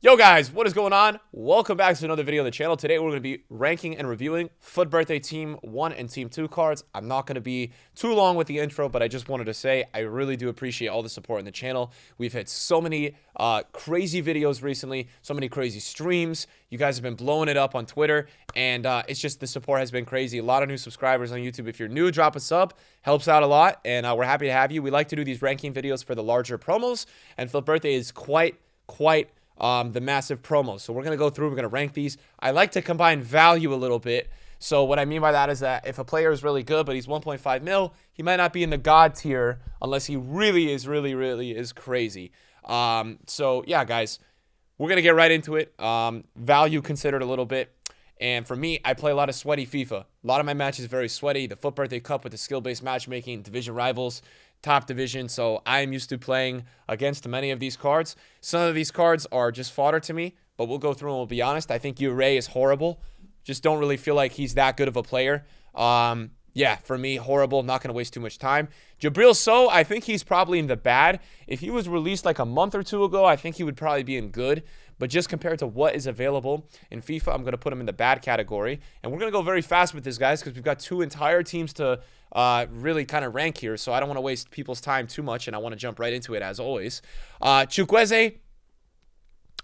Yo guys, what is going on? Welcome back to another video on the channel. Today we're going to be ranking and reviewing FUT Birthday Team 1 and Team 2 cards. I'm not going to be too long with the intro, but I just wanted to say I really do appreciate all the support in the channel. We've had so many crazy videos recently, so many crazy streams. You guys have been blowing it up on Twitter, and it's just the support has been crazy. A lot of new subscribers on YouTube. If you're new, drop a sub. Helps out a lot, and we're happy to have you. We like to do these ranking videos for the larger promos, and FUT Birthday is quite the massive promos. So we're going to go through, we're going to rank these. I like to combine value a little bit. So what I mean by that is that if a player is really good, but he's 1.5 mil, he might not be in the God tier unless he really is crazy. So yeah, guys, we're going to get right into it. Value considered a little bit. And for me, I play a lot of sweaty FIFA. A lot of my matches are very sweaty. The FUT Birthday Cup with the skill-based matchmaking, division rivals, top division. So I am used to playing against many of these cards. Some of these cards are just fodder to me, but we'll go through and we'll be honest. I think Ure is horrible. Just don't really feel like he's that good of a player. Yeah, for me, horrible. Not going to waste too much time. Jabril So, I think he's probably in the bad. If he was released like a month or two ago, I think he would probably be in good. But just compared to what is available in FIFA, I'm going to put him in the bad category. And we're going to go very fast with this, guys, because we've got two entire teams to really kind of rank here. So I don't want to waste people's time too much, and I want to jump right into it as always. Chukwueze,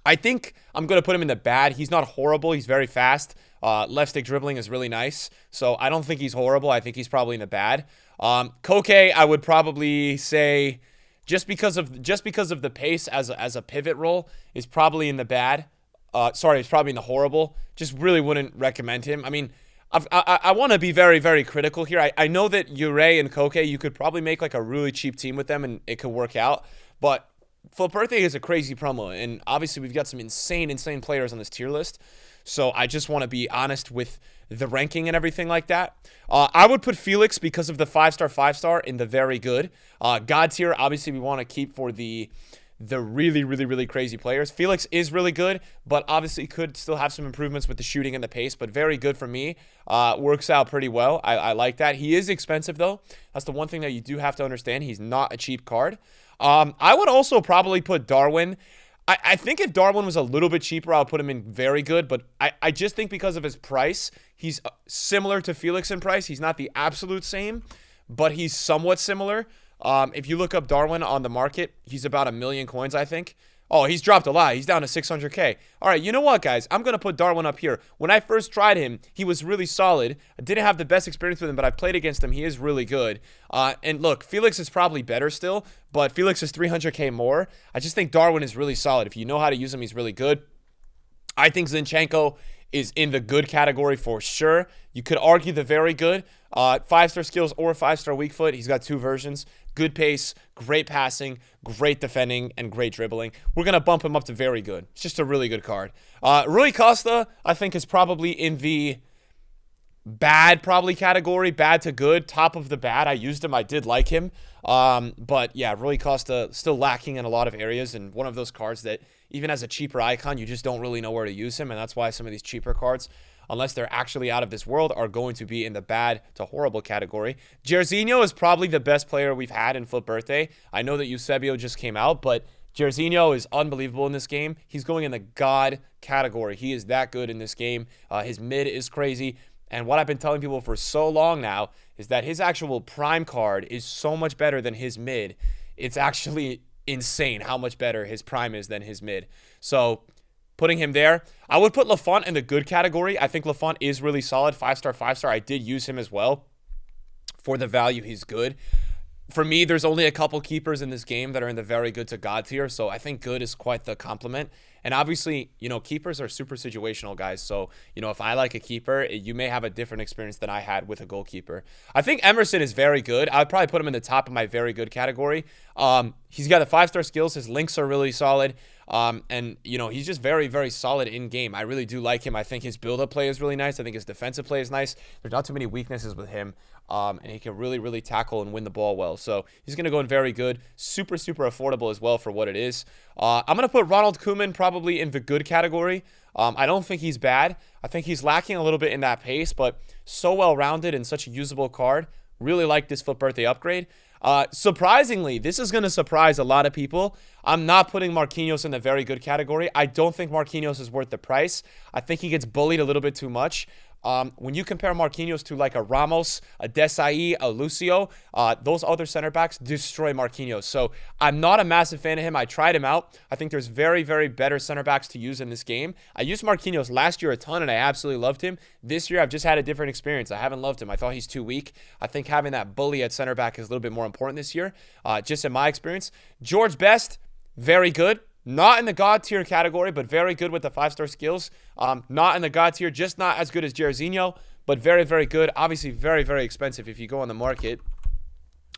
I think I'm going to put him in the bad. He's not horrible. He's very fast. Left stick dribbling is really nice. So I don't think he's horrible. I think he's probably in the bad. Koke, I would probably say just because of the pace as a pivot role is probably in the bad. Sorry, it's probably in the horrible. Just really wouldn't recommend him. I mean, I want to be very critical here. I know that Ure and Koke, you could probably make like a really cheap team with them and it could work out. But FUT Birthday is a crazy promo, and obviously we've got some insane players on this tier list. So I just want to be honest with the ranking and everything like that. I would put Felix because of the 5-star in the very good. God tier, obviously we want to keep for the really crazy players. Felix is really good, but obviously could still have some improvements with the shooting and the pace, but very good for me. Works out pretty well. I like that. He is expensive, though. That's the one thing that you do have to understand. He's not a cheap card. I would also probably put Darwin. I think if Darwin was a little bit cheaper, I would put him in very good, but I just think because of his price, he's similar to Felix in price. He's not the absolute same, but he's somewhat similar. If you look up Darwin on the market, he's about 1 million coins, I think. Oh, he's dropped a lot. He's down to 600K. All right, you know what, guys? I'm going to put Darwin up here. When I first tried him, he was really solid. I didn't have the best experience with him, but I played against him. He is really good. And look, Felix is probably better still, but Felix is 300K more. I just think Darwin is really solid. If you know how to use him, he's really good. I think Zinchenko is in the good category for sure. You could argue the very good. 5-star skills or 5-star weak foot. He's got two versions. Good pace, great passing, great defending, and great dribbling. We're going to bump him up to very good. It's just a really good card. Rui Costa, I think, is probably in the bad category. Bad to good. Top of the bad. I used him. I did like him. But yeah, Rui Costa still lacking in a lot of areas, and one of those cards that even as a cheaper icon, you just don't really know where to use him, and that's why some of these cheaper cards, unless they're actually out of this world, are going to be in the bad to horrible category. Jairzinho is probably the best player we've had in FUT Birthday. I know that Eusebio just came out, but Jairzinho is unbelievable in this game. He's going in the God category. He is that good in this game. His mid is crazy. And what I've been telling people for so long now is that his actual prime card is so much better than his mid. It's actually insane how much better his prime is than his mid. So putting him there. I would put Lafont in the good category. I think Lafont is really solid. 5-star. I did use him as well. For the value, he's good. For me, there's only a couple keepers in this game that are in the very good to God tier, so I think good is quite the compliment. And obviously, you know, keepers are super situational, guys. So, you know, if I like a keeper, you may have a different experience than I had with a goalkeeper. I think Emerson is very good. I'd probably put him in the top of my very good category. He's got the 5-star skills. His links are really solid. And, you know, he's just very solid in game. I really do like him. I think his build-up play is really nice. I think his defensive play is nice. There's not too many weaknesses with him. And he can really tackle and win the ball well. So he's going to go in very good. Super affordable as well for what it is. I'm going to put Ronald Koeman probably in the good category. I don't think he's bad. I think he's lacking a little bit in that pace, but so well-rounded and such a usable card. Really like this FUT Birthday upgrade. Surprisingly, this is going to surprise a lot of people. I'm not putting Marquinhos in the very good category. I don't think Marquinhos is worth the price. I think he gets bullied a little bit too much. When you compare Marquinhos to like a Ramos, a Desai, a Lucio, those other center backs destroy Marquinhos. So I'm not a massive fan of him. I tried him out. I think there's very, very better center backs to use in this game. I used Marquinhos last year a ton, and I absolutely loved him. This year, I've just had a different experience. I haven't loved him. I thought he's too weak. I think having that bully at center back is a little bit more important this year, just in my experience. George Best, very good. Not in the God tier category, but very good with the 5-star skills. Not in the God tier, just not as good as Jairzinho, but very, very good. Obviously, very, very expensive if you go on the market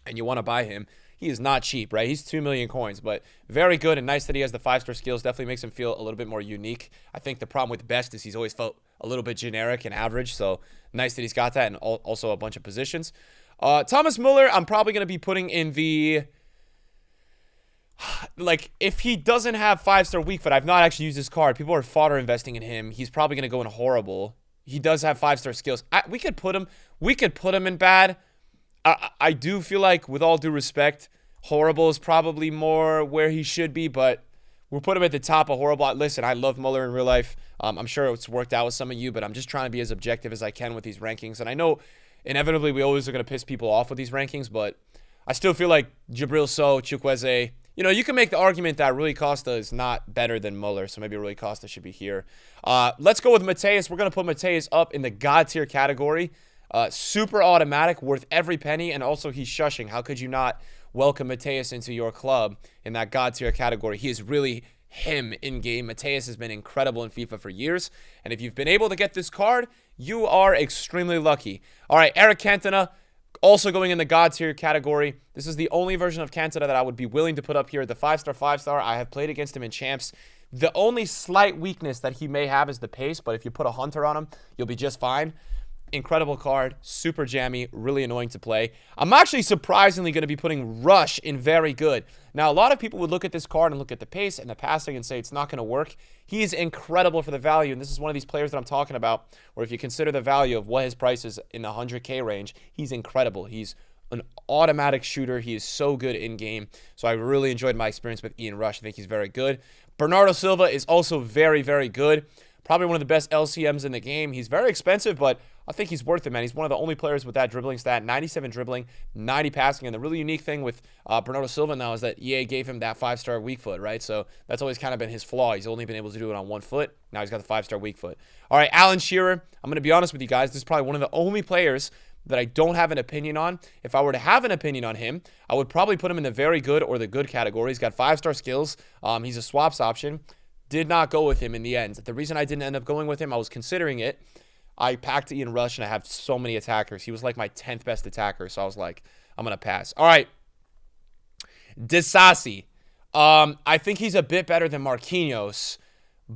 and you want to buy him. He is not cheap, right? He's 2 million coins, but very good and nice that he has the 5-star skills. Definitely makes him feel a little bit more unique. I think the problem with Best is he's always felt a little bit generic and average, so nice that he's got that, and also a bunch of positions. Thomas Muller, I'm probably going to be putting in the... Like, if he doesn't have 5-star weak foot, I've not actually used this card. People are fodder investing in him. He's probably going to go in horrible. He does have 5-star skills. We could put him in bad. I do feel like, with all due respect, horrible is probably more where he should be, but we'll put him at the top of horrible. Listen, I love Muller in real life. I'm sure it's worked out with some of you, but I'm just trying to be as objective as I can with these rankings. And I know, inevitably, we always are going to piss people off with these rankings, but I still feel like Jabril Sow, Chukwueze... You know, you can make the argument that Rui Costa is not better than Muller, so maybe Rui Costa should be here. Let's go with Mateus. We're going to put Mateus up in the God tier category. Super automatic, worth every penny, and also he's shushing. How could you not welcome Mateus into your club in that God tier category? He is really him in-game. Mateus has been incredible in FIFA for years, and if you've been able to get this card, you are extremely lucky. All right, Eric Cantona. Also going in the God tier category. This is the only version of Cantona that I would be willing to put up here. The 5-star. I have played against him in champs. The only slight weakness that he may have is the pace, but if you put a Hunter on him, you'll be just fine. Incredible card, super jammy, really annoying to play. I'm actually surprisingly going to be putting Rush in very good. Now, a lot of people would look at this card and look at the pace and the passing and say it's not going to work. He is incredible for the value, and this is one of these players that I'm talking about, where if you consider the value of what his price is in the 100K range, he's incredible. He's an automatic shooter. He is so good in-game, so I really enjoyed my experience with Ian Rush. I think he's very good. Bernardo Silva is also very, very good. Probably one of the best LCMs in the game. He's very expensive, but I think he's worth it, man. He's one of the only players with that dribbling stat, 97 dribbling, 90 passing. And the really unique thing with Bernardo Silva now is that EA gave him that 5-star weak foot, right? So that's always kind of been his flaw. He's only been able to do it on one foot. Now he's got the 5-star weak foot. All right, Alan Shearer. I'm going to be honest with you guys. This is probably one of the only players that I don't have an opinion on. If I were to have an opinion on him, I would probably put him in the very good or the good category. He's got 5-star skills. He's a swaps option. Did not go with him in the end. The reason I didn't end up going with him, I was considering it. I packed Ian Rush, and I have so many attackers. He was like my 10th best attacker, so I was like, I'm going to pass. All right. Disasi. I think he's a bit better than Marquinhos,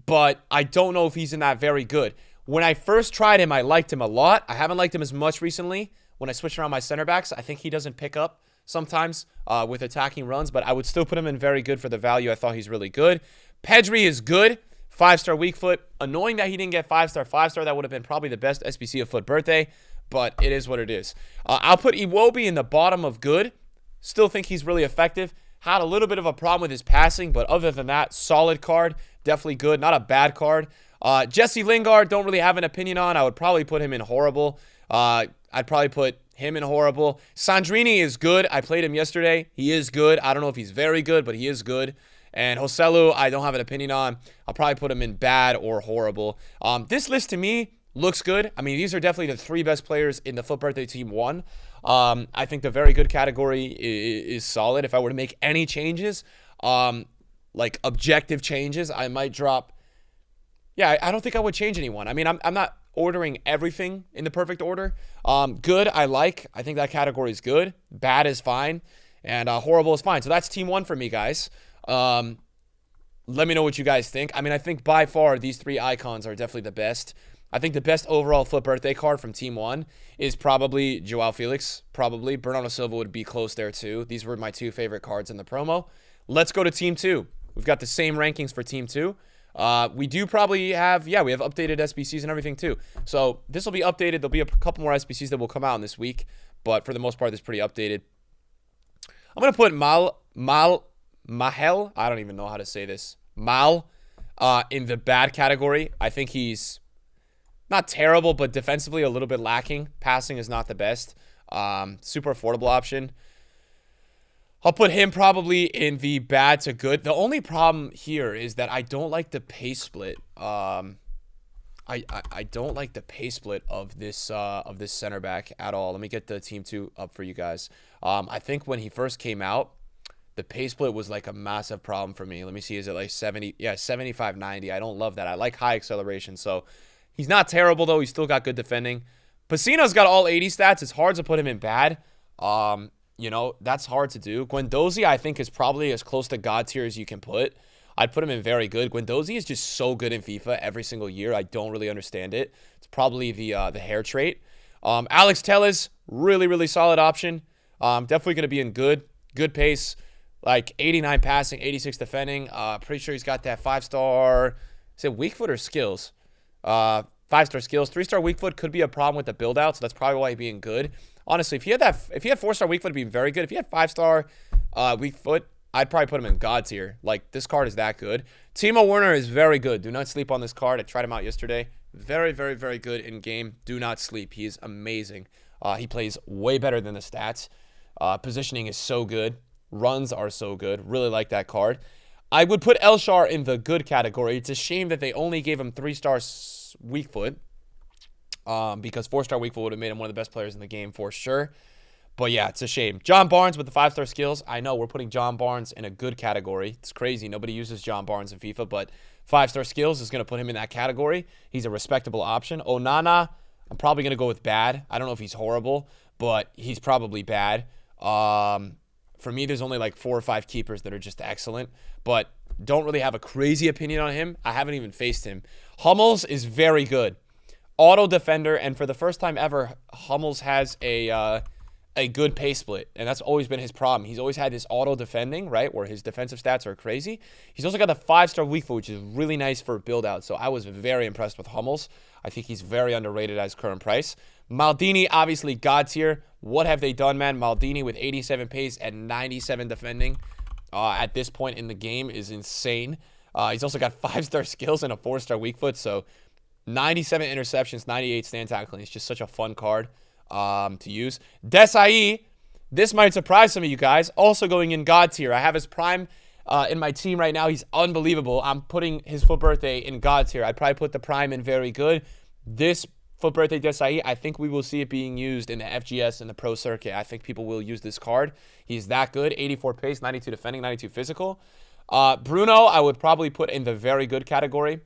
but I don't know if he's in that very good. When I first tried him, I liked him a lot. I haven't liked him as much recently. When I switched around my center backs, I think he doesn't pick up sometimes with attacking runs, but I would still put him in very good for the value. I thought he's really good. Pedri is good. 5-star weak foot. Annoying that he didn't get 5-star. 5-star, that would have been probably the best SBC of FUT birthday, but it is what it is. I'll put Iwobi in the bottom of good. Still think he's really effective. Had a little bit of a problem with his passing, but other than that, solid card. Definitely good. Not a bad card. Jesse Lingard, don't really have an opinion on. I would probably put him in horrible. I'd probably put him in horrible. Sandrini is good. I played him yesterday. He is good. I don't know if he's very good, but he is good. And Joselu, I don't have an opinion on. I'll probably put him in bad or horrible. This list to me looks good. I mean, these are definitely the 3 best players in the FUT Birthday Team 1. I think the very good category is solid. If I were to make any changes, like objective changes, I might drop. Yeah, I don't think I would change anyone. I mean, I'm not ordering everything in the perfect order. Good, I like. I think that category is good. Bad is fine. And horrible is fine. So that's Team 1 for me, guys. Let me know what you guys think. I mean, I think by far these 3 icons are definitely the best. I think the best overall FUT birthday card from Team 1 is probably Joao Felix. Probably. Bernardo Silva would be close there too. These were my 2 favorite cards in the promo. Let's go to Team 2. We've got the same rankings for Team 2. We do probably have, we have updated SBCs and everything too. So this will be updated. There'll be a couple more SBCs that will come out in this week. But for the most part, this is pretty updated. I'm going to put Mahel. I don't even know how to say this. In the bad category. I think he's not terrible, but defensively a little bit lacking. Passing is not the best. Super affordable option. I'll put him probably in the bad to good. The only problem here is that I don't like the pace split. I don't like the pace split of this center back at all. Let me get the team 2 up for you guys. I think when he first came out, the pace split was like a massive problem for me. Let me see, is it like 70? Yeah, 75, 90. I don't love that. I like high acceleration, so he's not terrible though. He's still got good defending. Pacino's got all 80 stats. It's hard to put him in bad. You know, that's hard to do. Guendouzi, I think, is probably as close to God tier as you can put. I'd put him in very good. Guendouzi is just so good in FIFA every single year. I don't really understand it. It's probably the hair trait. Alex Telles, really, really solid option. Definitely going to be in good pace. Like 89 passing, 86 defending. Pretty sure he's got that 5-star. Is it weak foot or skills? 5-star skills. 3-star weak foot could be a problem with the build out, so that's probably why he's being good. Honestly, if he had 4-star weak foot, it'd be very good. If he had 5-star weak foot, I'd probably put him in God tier. Like, this card is that good. Timo Werner is very good. Do not sleep on this card. I tried him out yesterday. Very, very, very good in game. Do not sleep. He is amazing. He plays way better than the stats. Positioning is so good. Runs are so good. Really like that card. I would put Elshar in the good category. It's a shame that they only gave him 3-star weak foot. Because 4-star weak foot would have made him one of the best players in the game for sure. But yeah, it's a shame. John Barnes with the 5-star skills. I know we're putting John Barnes in a good category. It's crazy. Nobody uses John Barnes in FIFA, but 5-star skills is going to put him in that category. He's a respectable option. Onana, I'm probably going to go with bad. I don't know if he's horrible, but he's probably bad. For me, there's only like 4 or 5 keepers that are just excellent, but don't really have a crazy opinion on him. I haven't even faced him. Hummels is very good. Auto defender, and for the first time ever, Hummels has a good pace split, and that's always been his problem. He's always had this auto defending, right, where his defensive stats are crazy. He's also got the 5-star weak foot, which is really nice for build out. So I was very impressed with Hummels. I think he's very underrated at his current price. Maldini, obviously God tier. What have they done, man? Maldini with 87 pace and 97 defending at this point in the game is insane. He's also got 5-star skills and a 4-star weak foot, so 97 interceptions, 98 stand tackling. It's just such a fun card to use. Desai, this might surprise some of you guys. Also going in God tier. I have his prime in my team right now. He's unbelievable. I'm putting his FUT birthday in God tier. I'd probably put the prime in very good. This FUT birthday Desai, I think we will see it being used in the FGS and the pro circuit. I think people will use this card. He's that good. 84 pace, 92 defending, 92 physical. Bruno, I would probably put in the very good category.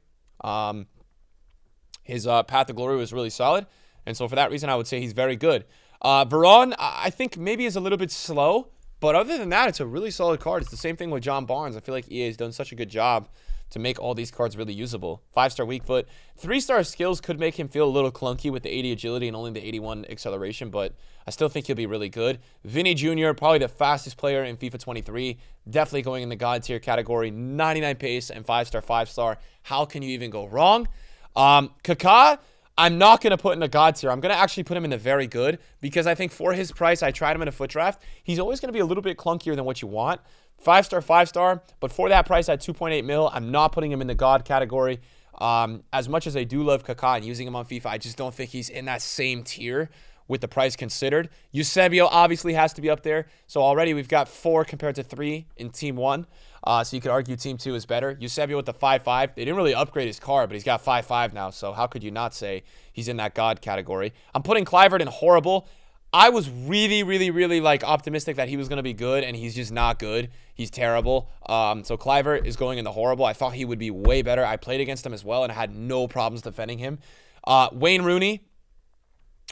His Path to Glory was really solid. And so for that reason, I would say he's very good. Veron, I think maybe is a little bit slow. But other than that, it's a really solid card. It's the same thing with John Barnes. I feel like EA has done such a good job to make all these cards really usable. 5-star weak foot. 3-star skills could make him feel a little clunky with the 80 agility and only the 81 acceleration. But I still think he'll be really good. Vinny Jr., probably the fastest player in FIFA 23. Definitely going in the God tier category. 99 pace and 5-star, 5-star. How can you even go wrong? Kaká, I'm not going to put in a God tier. I'm going to actually put him in the very good because I think for his price, I tried him in a FUT draft. He's always going to be a little bit clunkier than what you want. 5-star, 5-star, but for that price at 2.8 mil, I'm not putting him in the God category. As much as I do love Kaká and using him on FIFA, I just don't think he's in that same tier with the price considered. Eusebio obviously has to be up there. So already we've got 4 compared to 3 in Team 1. So you could argue Team 2 is better. Eusebio with the 5.5. They didn't really upgrade his card, but he's got 5.5 now. So how could you not say he's in that God category? I'm putting Kluivert in horrible. I was really, really, really like optimistic that he was going to be good, and he's just not good. He's terrible. So Kluivert is going in the horrible. I thought he would be way better. I played against him as well, and I had no problems defending him. Wayne Rooney,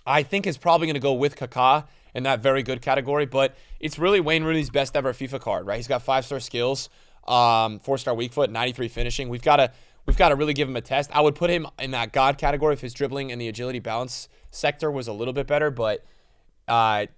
I think is probably going to go with Kaká in that very good category, but it's really Wayne Rooney's best ever FIFA card, right? He's got 5-star skills, 4-star weak foot, 93 finishing. We've got to really give him a test. I would put him in that God category if his dribbling and the agility balance sector was a little bit better, but I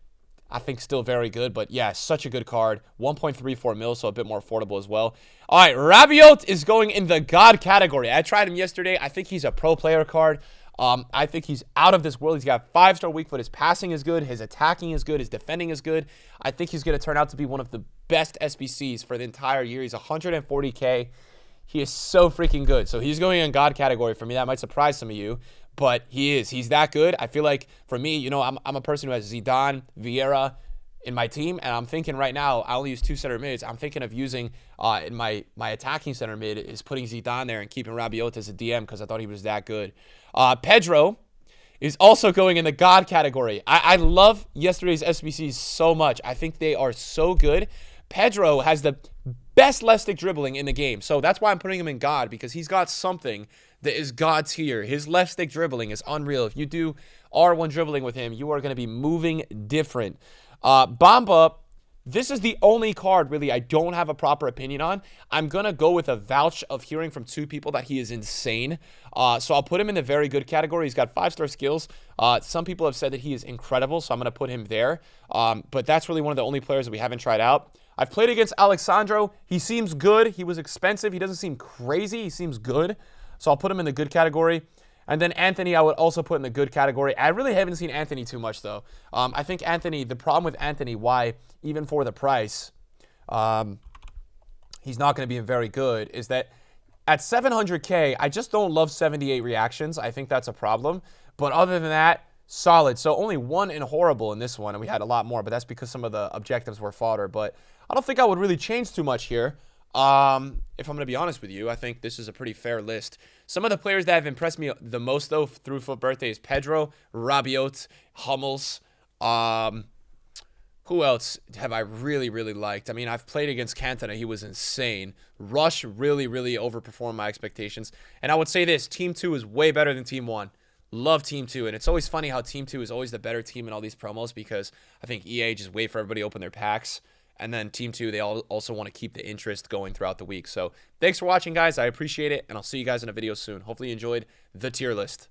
think still very good. But yeah, such a good card. 1.34 mil, so a bit more affordable as well. All right, Rabiot is going in the God category. I tried him yesterday. I think he's a pro player card. I think he's out of this world. He's got 5-star weak foot. His passing is good. His attacking is good. His defending is good. I think he's going to turn out to be one of the best SBCs for the entire year. He's 140K. He is so freaking good. So he's going in God category for me. That might surprise some of you, but he is. He's that good. I feel like for me, you know, I'm a person who has Zidane, Vieira in my team, and I'm thinking right now I only use 2 center mids. I'm thinking of using in my attacking center mid is putting Zidane there and keeping Rabiot as a DM because I thought he was that good. Pedro is also going in the God category. I love yesterday's SBCs so much. I think they are so good. Pedro has the best left stick dribbling in the game, so that's why I'm putting him in God, because he's got something that is God tier. His left stick dribbling is unreal. If you do R1 dribbling with him, you are going to be moving different. Bamba, this is the only card, really, I don't have a proper opinion on. I'm going to go with a vouch of hearing from 2 people that he is insane. So I'll put him in the very good category. He's got 5-star skills. Some people have said that he is incredible, so I'm going to put him there. But that's really one of the only players that we haven't tried out. I've played against Alexandro. He seems good. He was expensive. He doesn't seem crazy. He seems good. So I'll put him in the good category. And then Anthony, I would also put in the good category. I really haven't seen Anthony too much, though. I think Anthony, the problem with Anthony, why, even for the price, he's not going to be very good, is that at 700K, I just don't love 78 reactions. I think that's a problem. But other than that, solid. So only 1 in horrible in this one, and we had a lot more, but that's because some of the objectives were fodder. But I don't think I would really change too much here. If I'm going to be honest with you, I think this is a pretty fair list. Some of the players that have impressed me the most, though, through FUT Birthday is Pedro, Rabiot, Hummels. Who else have I really, really liked? I mean, I've played against Cantona. He was insane. Rush really, really overperformed my expectations. And I would say this, Team 2 is way better than Team 1. Love Team 2. And it's always funny how Team 2 is always the better team in all these promos, because I think EA just wait for everybody to open their packs. And then Team 2, they also want to keep the interest going throughout the week. So thanks for watching, guys. I appreciate it, and I'll see you guys in a video soon. Hopefully you enjoyed the tier list.